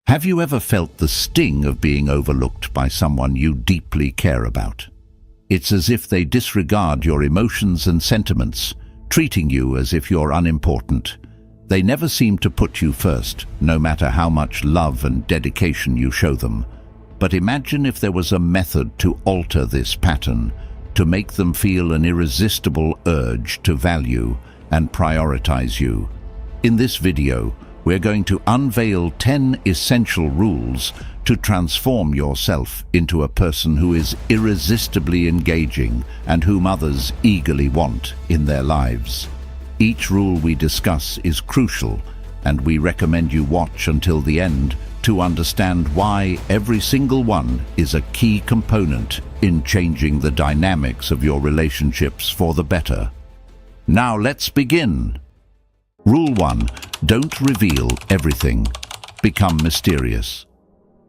Have you ever felt the sting of being overlooked by someone you deeply care about? It's as if they disregard your emotions and sentiments, treating you as if you're unimportant. They never seem to put you first, no matter how much love and dedication you show them. But imagine if there was a method to alter this pattern, to make them feel an irresistible urge to value and prioritize you. In this video, we're going to unveil 10 essential rules to transform yourself into a person who is irresistibly engaging and whom others eagerly want in their lives. Each rule we discuss is crucial, and we recommend you watch until the end to understand why every single one is a key component in changing the dynamics of your relationships for the better. Now let's begin. Rule 1. Don't reveal everything. Become mysterious.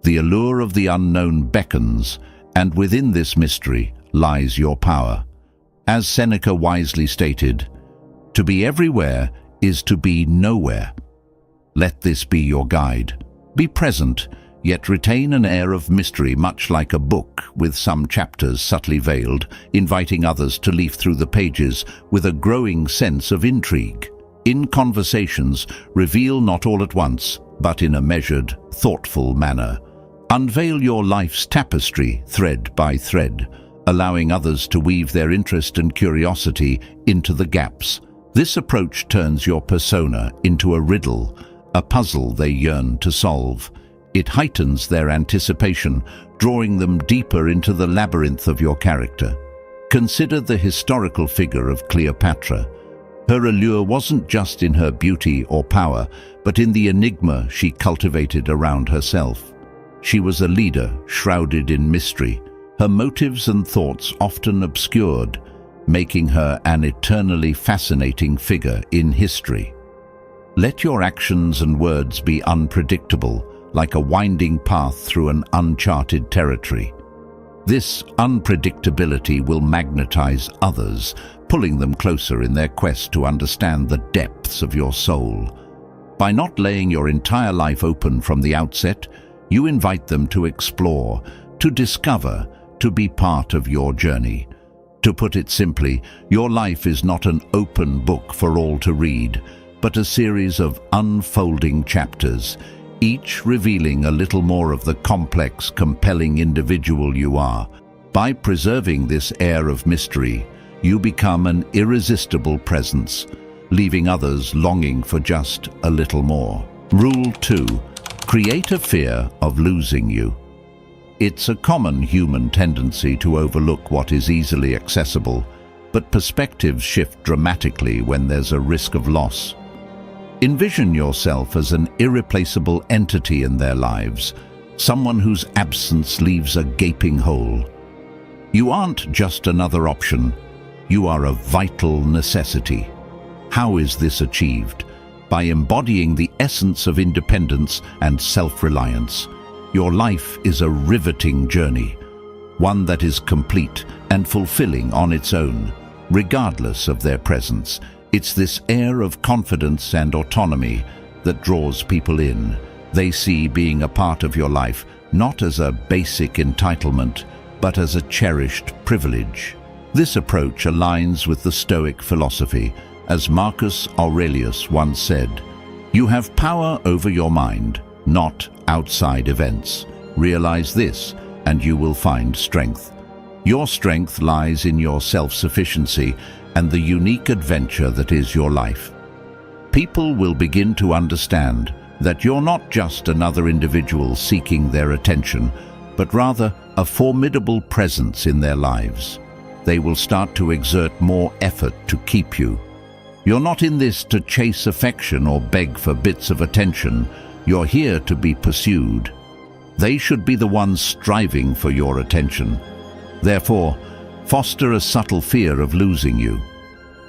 The allure of the unknown beckons, and within this mystery lies your power. As Seneca wisely stated, to be everywhere is to be nowhere. Let this be your guide. Be present, yet retain an air of mystery, much like a book with some chapters subtly veiled, inviting others to leaf through the pages with a growing sense of intrigue. In conversations, reveal not all at once, but in a measured, thoughtful manner. Unveil your life's tapestry thread by thread, allowing others to weave their interest and curiosity into the gaps. This approach turns your persona into a riddle, a puzzle they yearn to solve. It heightens their anticipation, drawing them deeper into the labyrinth of your character. Consider the historical figure of Cleopatra. Her allure wasn't just in her beauty or power, but in the enigma she cultivated around herself. She was a leader shrouded in mystery, her motives and thoughts often obscured, making her an eternally fascinating figure in history. Let your actions and words be unpredictable, like a winding path through an uncharted territory. This unpredictability will magnetize others, pulling them closer in their quest to understand the depths of your soul. By not laying your entire life open from the outset, you invite them to explore, to discover, to be part of your journey. To put it simply, your life is not an open book for all to read, but a series of unfolding chapters, each revealing a little more of the complex, compelling individual you are. By preserving this air of mystery, you become an irresistible presence, leaving others longing for just a little more. Rule 2. Create a fear of losing you. It's a common human tendency to overlook what is easily accessible, but perspectives shift dramatically when there's a risk of loss. Envision yourself as an irreplaceable entity in their lives, someone whose absence leaves a gaping hole. You aren't just another option, you are a vital necessity. How is this achieved? By embodying the essence of independence and self-reliance. Your life is a riveting journey, one that is complete and fulfilling on its own, regardless of their presence. It's this air of confidence and autonomy that draws people in. They see being a part of your life not as a basic entitlement, but as a cherished privilege. This approach aligns with the Stoic philosophy. As Marcus Aurelius once said, "You have power over your mind, not outside events. Realize this, and you will find strength." Your strength lies in your self-sufficiency and the unique adventure that is your life. People will begin to understand that you're not just another individual seeking their attention, but rather a formidable presence in their lives. They will start to exert more effort to keep you. You're not in this to chase affection or beg for bits of attention. You're here to be pursued. They should be the ones striving for your attention. Therefore, foster a subtle fear of losing you.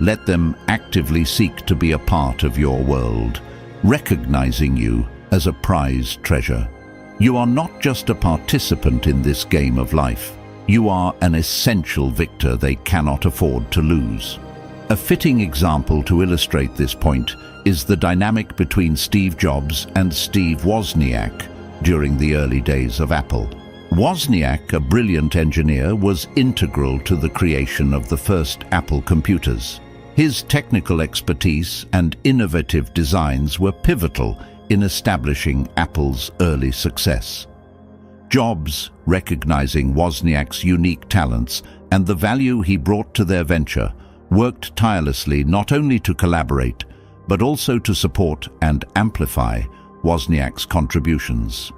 Let them actively seek to be a part of your world, recognizing you as a prized treasure. You are not just a participant in this game of life. You are an essential victor they cannot afford to lose. A fitting example to illustrate this point is the dynamic between Steve Jobs and Steve Wozniak, during the early days of Apple. Wozniak, a brilliant engineer, was integral to the creation of the first Apple computers. His technical expertise and innovative designs were pivotal in establishing Apple's early success. Jobs, recognizing Wozniak's unique talents and the value he brought to their venture, worked tirelessly not only to collaborate, but also to support and amplify Wozniak's contributions.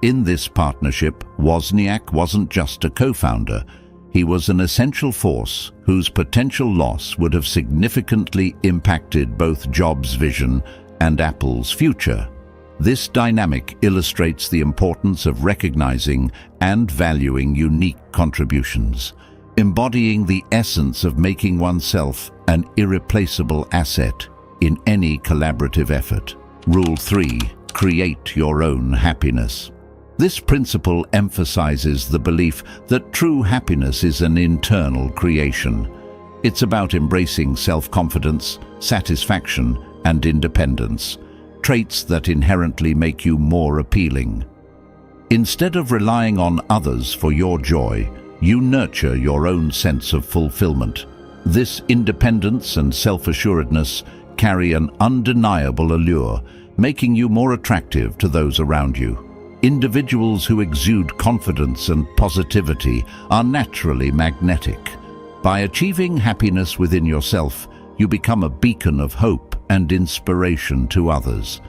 In this partnership, Wozniak wasn't just a co-founder, he was an essential force whose potential loss would have significantly impacted both Jobs' vision and Apple's future. This dynamic illustrates the importance of recognizing and valuing unique contributions, embodying the essence of making oneself an irreplaceable asset in any collaborative effort. Rule 3. Create your own happiness. This principle emphasizes the belief that true happiness is an internal creation. It's about embracing self-confidence, satisfaction, and independence, traits that inherently make you more appealing. Instead of relying on others for your joy, you nurture your own sense of fulfillment. This independence and self-assuredness carry an undeniable allure, making you more attractive to those around you. Individuals who exude confidence and positivity are naturally magnetic. By achieving happiness within yourself, you become a beacon of hope and inspiration to others.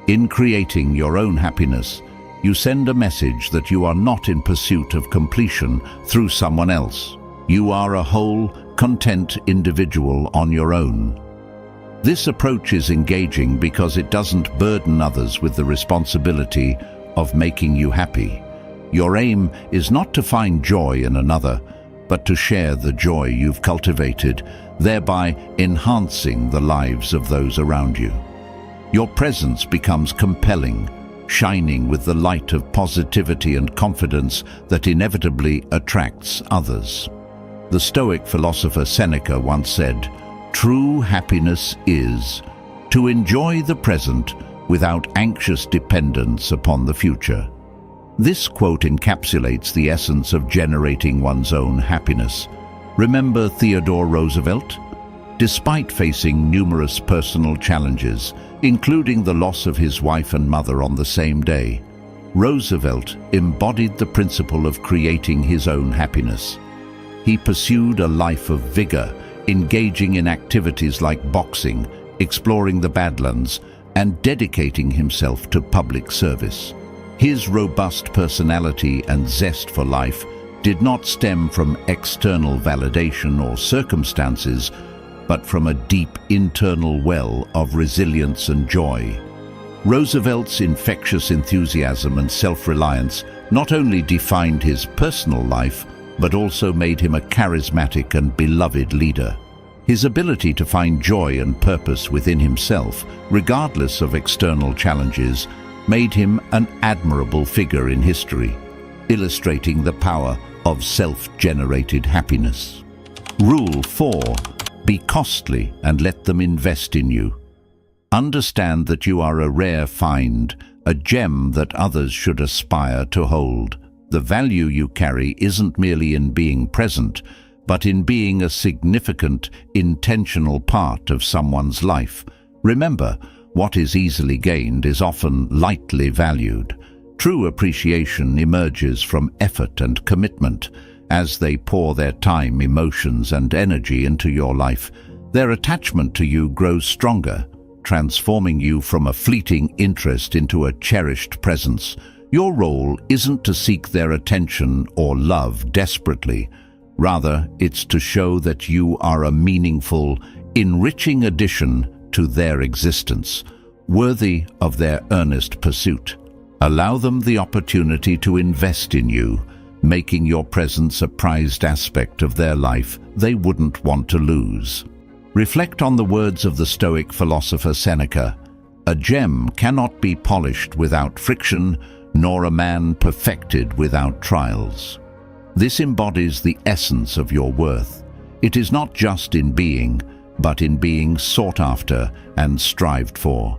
In creating your own happiness, you send a message that you are not in pursuit of completion through someone else. You are a whole, content individual on your own. This approach is engaging because it doesn't burden others with the responsibility of making you happy. Your aim is not to find joy in another, but to share the joy you've cultivated, thereby enhancing the lives of those around you. Your presence becomes compelling, shining with the light of positivity and confidence that inevitably attracts others. The Stoic philosopher Seneca once said, "True happiness is to enjoy the present without anxious dependence upon the future." This quote encapsulates the essence of generating one's own happiness. Remember Theodore Roosevelt? Despite facing numerous personal challenges, including the loss of his wife and mother on the same day, Roosevelt embodied the principle of creating his own happiness. He pursued a life of vigor, engaging in activities like boxing, exploring the Badlands, and dedicating himself to public service. His robust personality and zest for life did not stem from external validation or circumstances, but from a deep internal well of resilience and joy. Roosevelt's infectious enthusiasm and self-reliance not only defined his personal life, but also made him a charismatic and beloved leader. His ability to find joy and purpose within himself, regardless of external challenges, made him an admirable figure in history, illustrating the power of self-generated happiness. Rule 4. Be costly and let them invest in you. Understand that you are a rare find, a gem that others should aspire to hold. The value you carry isn't merely in being present, but in being a significant, intentional part of someone's life. Remember, what is easily gained is often lightly valued. True appreciation emerges from effort and commitment. As they pour their time, emotions, and energy into your life, their attachment to you grows stronger, transforming you from a fleeting interest into a cherished presence. Your role isn't to seek their attention or love desperately. Rather, it's to show that you are a meaningful, enriching addition to their existence, worthy of their earnest pursuit. Allow them the opportunity to invest in you, making your presence a prized aspect of their life they wouldn't want to lose. Reflect on the words of the Stoic philosopher Seneca. A gem cannot be polished without friction, nor a man perfected without trials. This embodies the essence of your worth. It is not just in being, but in being sought after and strived for.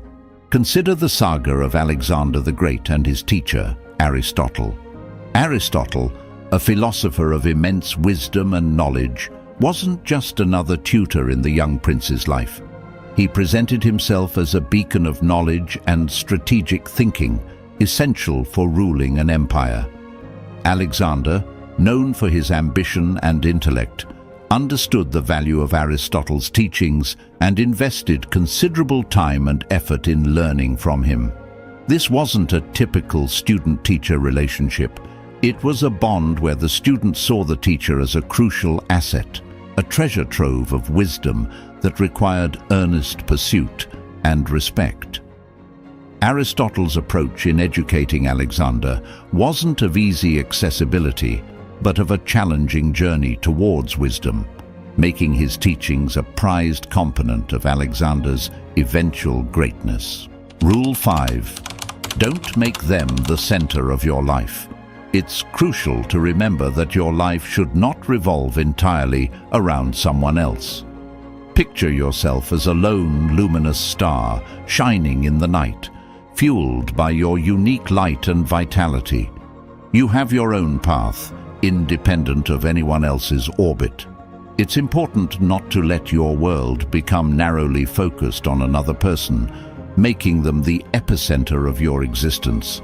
Consider the saga of Alexander the Great and his teacher, Aristotle. Aristotle, a philosopher of immense wisdom and knowledge, wasn't just another tutor in the young prince's life. He presented himself as a beacon of knowledge and strategic thinking, essential for ruling an empire. Alexander, known for his ambition and intellect, understood the value of Aristotle's teachings and invested considerable time and effort in learning from him. This wasn't a typical student-teacher relationship. It was a bond where the student saw the teacher as a crucial asset, a treasure trove of wisdom that required earnest pursuit and respect. Aristotle's approach in educating Alexander wasn't of easy accessibility, but of a challenging journey towards wisdom, making his teachings a prized component of Alexander's eventual greatness. Rule 5. Don't make them the center of your life. It's crucial to remember that your life should not revolve entirely around someone else. Picture yourself as a lone, luminous star shining in the night, fueled by your unique light and vitality. You have your own path, independent of anyone else's orbit. It's important not to let your world become narrowly focused on another person, making them the epicenter of your existence.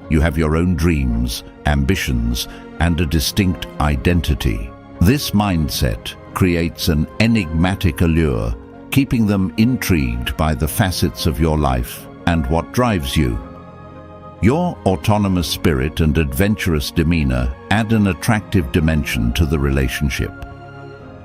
You have your own dreams, ambitions, and a distinct identity. This mindset creates an enigmatic allure, keeping them intrigued by the facets of your life and what drives you. Your autonomous spirit and adventurous demeanor add an attractive dimension to the relationship.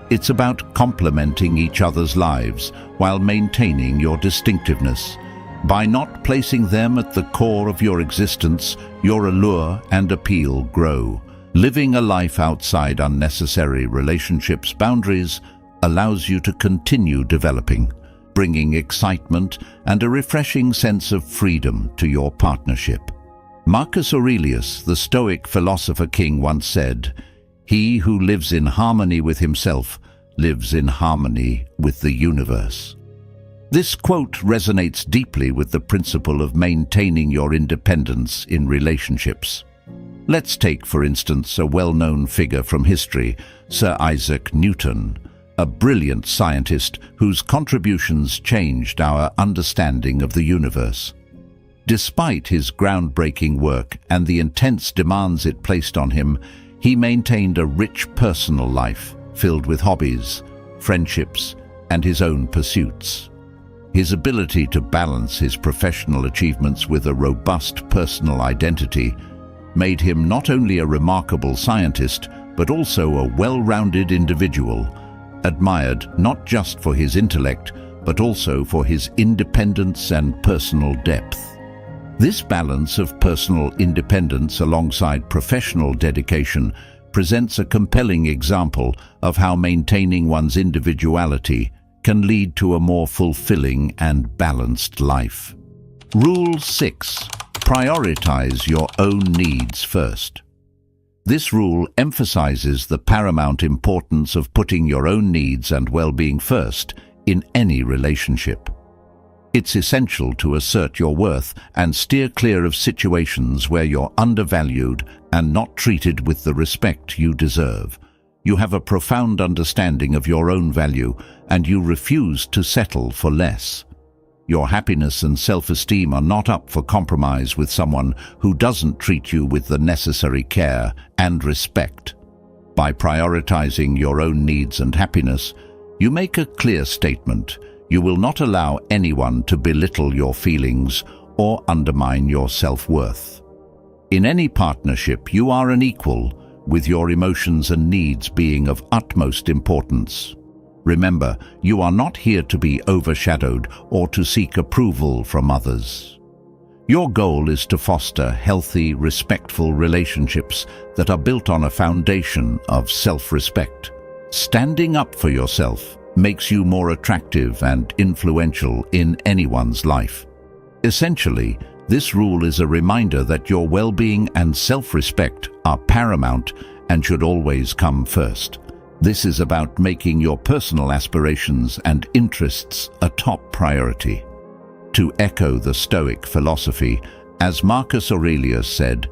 It's about complementing each other's lives while maintaining your distinctiveness. By not placing them at the core of your existence, your allure and appeal grow. Living a life outside unnecessary relationships' boundaries allows you to continue developing, bringing excitement and a refreshing sense of freedom to your partnership. Marcus Aurelius, the Stoic philosopher king, once said, "He who lives in harmony with himself lives in harmony with the universe." This quote resonates deeply with the principle of maintaining your independence in relationships. Let's take, for instance, a well-known figure from history, Sir Isaac Newton, a brilliant scientist whose contributions changed our understanding of the universe. Despite his groundbreaking work and the intense demands it placed on him, he maintained a rich personal life filled with hobbies, friendships, and his own pursuits. His ability to balance his professional achievements with a robust personal identity made him not only a remarkable scientist, but also a well-rounded individual, admired not just for his intellect, but also for his independence and personal depth. This balance of personal independence alongside professional dedication presents a compelling example of how maintaining one's individuality can lead to a more fulfilling and balanced life. Rule 6. Prioritize your own needs first. This rule emphasizes the paramount importance of putting your own needs and well-being first in any relationship. It's essential to assert your worth and steer clear of situations where you're undervalued and not treated with the respect you deserve. You have a profound understanding of your own value, and you refuse to settle for less. Your happiness and self-esteem are not up for compromise with someone who doesn't treat you with the necessary care and respect. By prioritizing your own needs and happiness, you make a clear statement. You will not allow anyone to belittle your feelings or undermine your self-worth. In any partnership, you are an equal, with your emotions and needs being of utmost importance. Remember, you are not here to be overshadowed or to seek approval from others. Your goal is to foster healthy, respectful relationships that are built on a foundation of self-respect. Standing up for yourself makes you more attractive and influential in anyone's life. Essentially, this rule is a reminder that your well-being and self-respect are paramount and should always come first. This is about making your personal aspirations and interests a top priority. To echo the Stoic philosophy, as Marcus Aurelius said,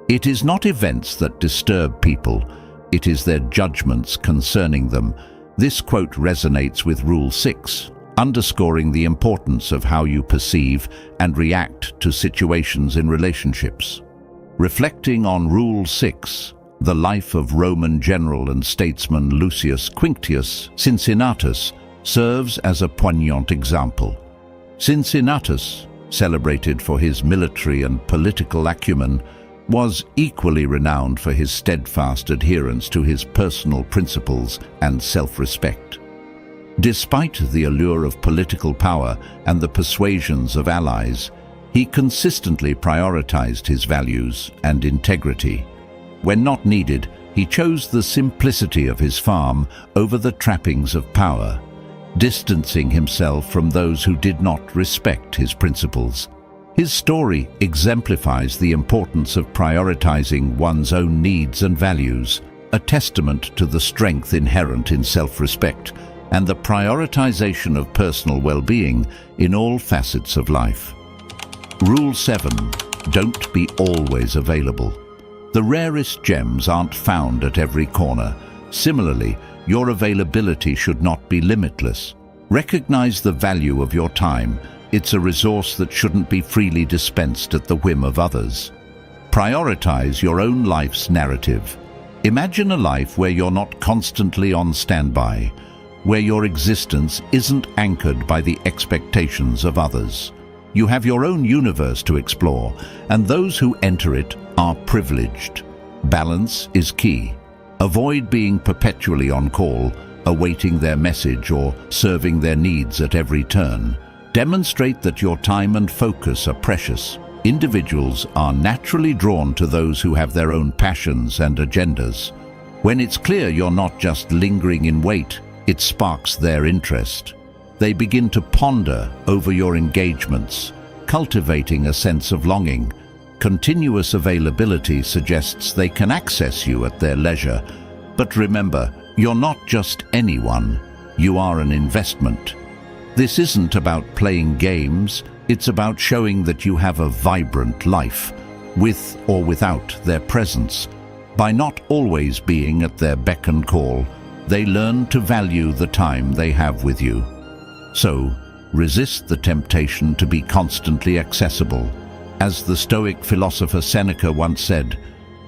"It is not events that disturb people, it is their judgments concerning them." This quote resonates with Rule 6, underscoring the importance of how you perceive and react to situations in relationships. Reflecting on Rule 6, the life of Roman general and statesman Lucius Quinctius Cincinnatus serves as a poignant example. Cincinnatus, celebrated for his military and political acumen, was equally renowned for his steadfast adherence to his personal principles and self-respect. Despite the allure of political power and the persuasions of allies, he consistently prioritized his values and integrity. When not needed, he chose the simplicity of his farm over the trappings of power, distancing himself from those who did not respect his principles. His story exemplifies the importance of prioritizing one's own needs and values, a testament to the strength inherent in self-respect and the prioritization of personal well-being in all facets of life. Rule 7. Don't be always available. The rarest gems aren't found at every corner. Similarly, your availability should not be limitless. Recognize the value of your time. It's a resource that shouldn't be freely dispensed at the whim of others. Prioritize your own life's narrative. Imagine a life where you're not constantly on standby, where your existence isn't anchored by the expectations of others. You have your own universe to explore, and those who enter it are privileged. Balance is key. Avoid being perpetually on call, awaiting their message or serving their needs at every turn. Demonstrate that your time and focus are precious. Individuals are naturally drawn to those who have their own passions and agendas. When it's clear you're not just lingering in wait, it sparks their interest. They begin to ponder over your engagements, cultivating a sense of longing. Continuous availability suggests they can access you at their leisure. But remember, you're not just anyone. You are an investment. This isn't about playing games. It's about showing that you have a vibrant life, with or without their presence. By not always being at their beck and call, they learn to value the time they have with you. So, resist the temptation to be constantly accessible. As the Stoic philosopher Seneca once said,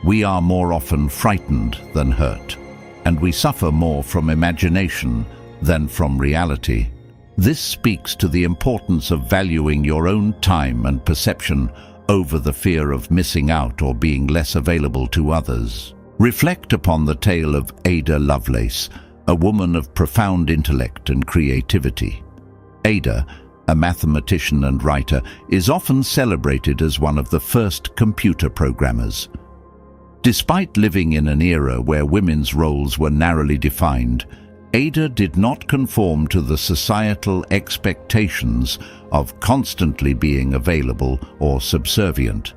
"We are more often frightened than hurt, and we suffer more from imagination than from reality." This speaks to the importance of valuing your own time and perception over the fear of missing out or being less available to others. Reflect upon the tale of Ada Lovelace, a woman of profound intellect and creativity. Ada, a mathematician and writer, is often celebrated as one of the first computer programmers. Despite living in an era where women's roles were narrowly defined, Ada did not conform to the societal expectations of constantly being available or subservient.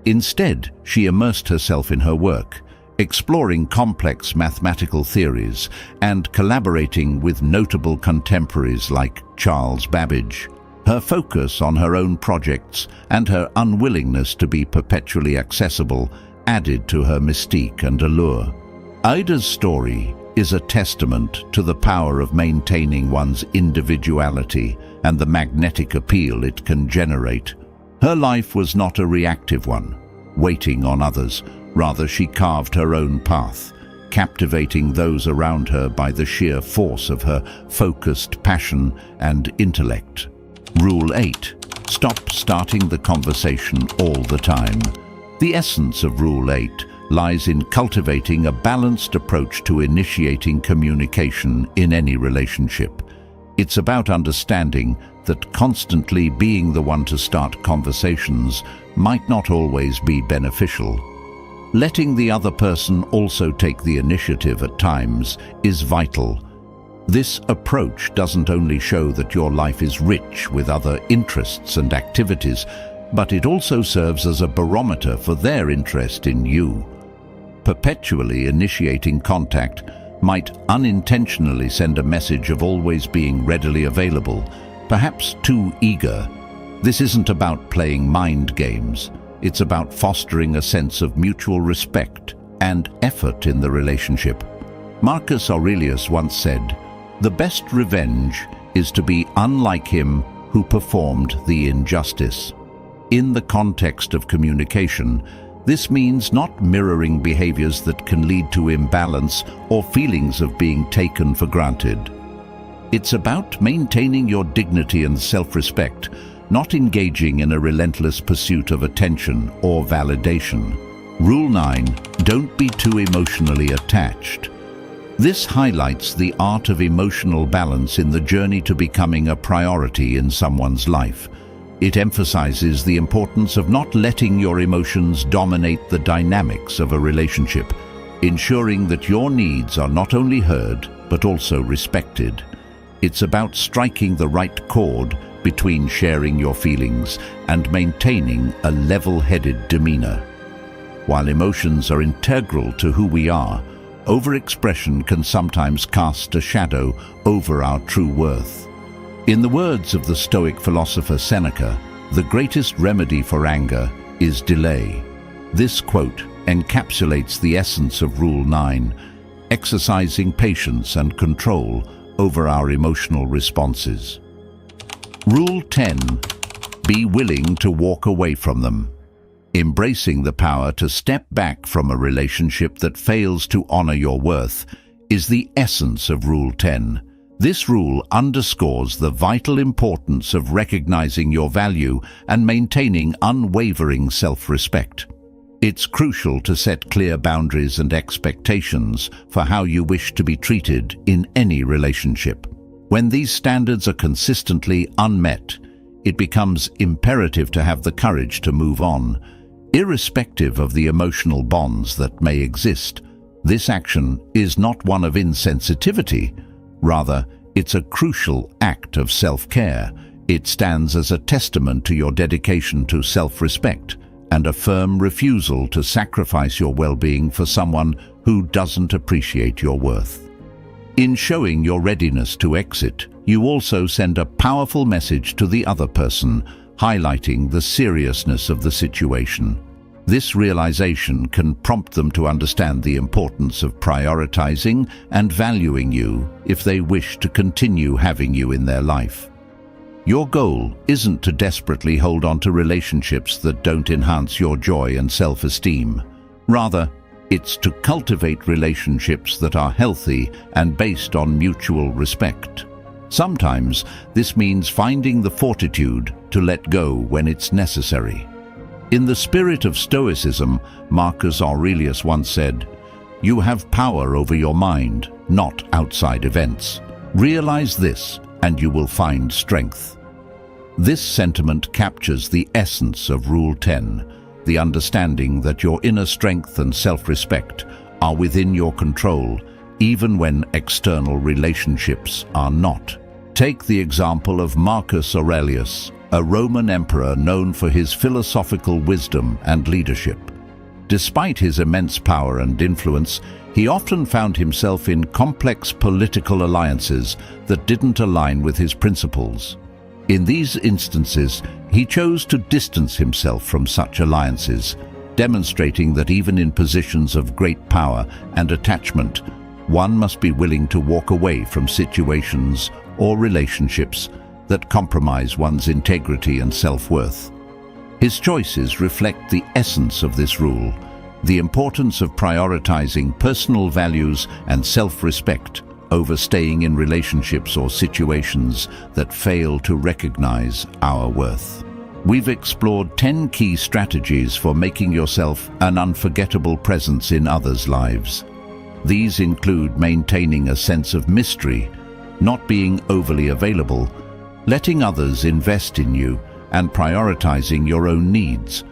Instead, she immersed herself in her work, exploring complex mathematical theories and collaborating with notable contemporaries like Charles Babbage. Her focus on her own projects and her unwillingness to be perpetually accessible added to her mystique and allure. Ida's story is a testament to the power of maintaining one's individuality and the magnetic appeal it can generate. Her life was not a reactive one, waiting on others. Rather, she carved her own path, captivating those around her by the sheer force of her focused passion and intellect. Rule 8. Stop starting the conversation all the time. The essence of Rule 8 lies in cultivating a balanced approach to initiating communication in any relationship. It's about understanding that constantly being the one to start conversations might not always be beneficial. Letting the other person also take the initiative at times is vital. This approach doesn't only show that your life is rich with other interests and activities, but it also serves as a barometer for their interest in you. Perpetually initiating contact might unintentionally send a message of always being readily available, perhaps too eager. This isn't about playing mind games. It's about fostering a sense of mutual respect and effort in the relationship. Marcus Aurelius once said, "The best revenge is to be unlike him who performed the injustice." In the context of communication, this means not mirroring behaviors that can lead to imbalance or feelings of being taken for granted. It's about maintaining your dignity and self-respect, not engaging in a relentless pursuit of attention or validation. Rule 9, don't be too emotionally attached. This highlights the art of emotional balance in the journey to becoming a priority in someone's life. It emphasizes the importance of not letting your emotions dominate the dynamics of a relationship, ensuring that your needs are not only heard, but also respected. It's about striking the right chord between sharing your feelings and maintaining a level-headed demeanor. While emotions are integral to who we are, overexpression can sometimes cast a shadow over our true worth. In the words of the Stoic philosopher Seneca, the greatest remedy for anger is delay. This quote encapsulates the essence of Rule 9, exercising patience and control over our emotional responses. Rule 10, be willing to walk away from them. Embracing the power to step back from a relationship that fails to honor your worth is the essence of Rule 10. This rule underscores the vital importance of recognizing your value and maintaining unwavering self-respect. It's crucial to set clear boundaries and expectations for how you wish to be treated in any relationship. When these standards are consistently unmet, it becomes imperative to have the courage to move on. Irrespective of the emotional bonds that may exist, this action is not one of insensitivity. Rather, it's a crucial act of self-care. It stands as a testament to your dedication to self-respect and a firm refusal to sacrifice your well-being for someone who doesn't appreciate your worth. In showing your readiness to exit, you also send a powerful message to the other person, highlighting the seriousness of the situation. This realization can prompt them to understand the importance of prioritizing and valuing you if they wish to continue having you in their life. Your goal isn't to desperately hold on to relationships that don't enhance your joy and self-esteem. Rather, it's to cultivate relationships that are healthy and based on mutual respect. Sometimes this means finding the fortitude to let go when it's necessary. In the spirit of Stoicism, Marcus Aurelius once said, "You have power over your mind, not outside events. Realize this, and you will find strength." This sentiment captures the essence of Rule 10, the understanding that your inner strength and self-respect are within your control, even when external relationships are not. Take the example of Marcus Aurelius, a Roman emperor known for his philosophical wisdom and leadership. Despite his immense power and influence, he often found himself in complex political alliances that didn't align with his principles. In these instances, he chose to distance himself from such alliances, demonstrating that even in positions of great power and attachment, one must be willing to walk away from situations or relationships that compromise one's integrity and self-worth. His choices reflect the essence of this rule, the importance of prioritizing personal values and self-respect over staying in relationships or situations that fail to recognize our worth. We've explored 10 key strategies for making yourself an unforgettable presence in others' lives. These include maintaining a sense of mystery, not being overly available, letting others invest in you, and prioritizing your own needs.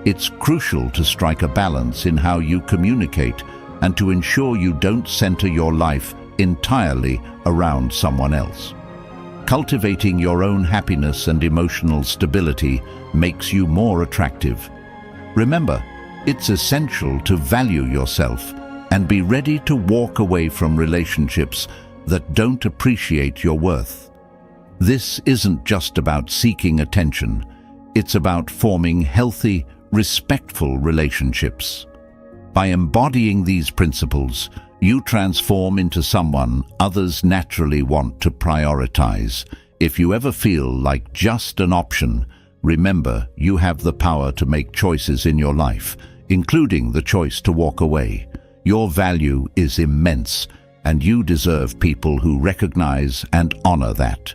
It's crucial to strike a balance in how you communicate and to ensure you don't center your life entirely around someone else. Cultivating your own happiness and emotional stability makes you more attractive. Remember, it's essential to value yourself and be ready to walk away from relationships that don't appreciate your worth. This isn't just about seeking attention. It's about forming healthy, respectful relationships. By embodying these principles, you transform into someone others naturally want to prioritize. If you ever feel like just an option, remember you have the power to make choices in your life, including the choice to walk away. Your value is immense, and you deserve people who recognize and honor that.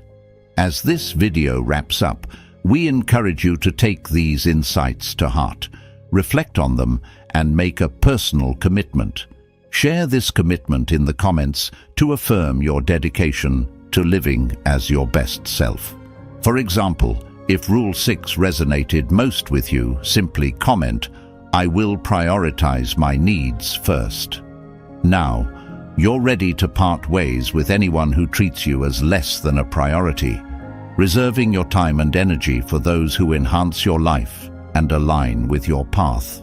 As this video wraps up, we encourage you to take these insights to heart, reflect on them, and make a personal commitment. Share this commitment in the comments to affirm your dedication to living as your best self. For example, if Rule 6 resonated most with you, simply comment, "I will prioritize my needs first." Now, you're ready to part ways with anyone who treats you as less than a priority, reserving your time and energy for those who enhance your life and align with your path.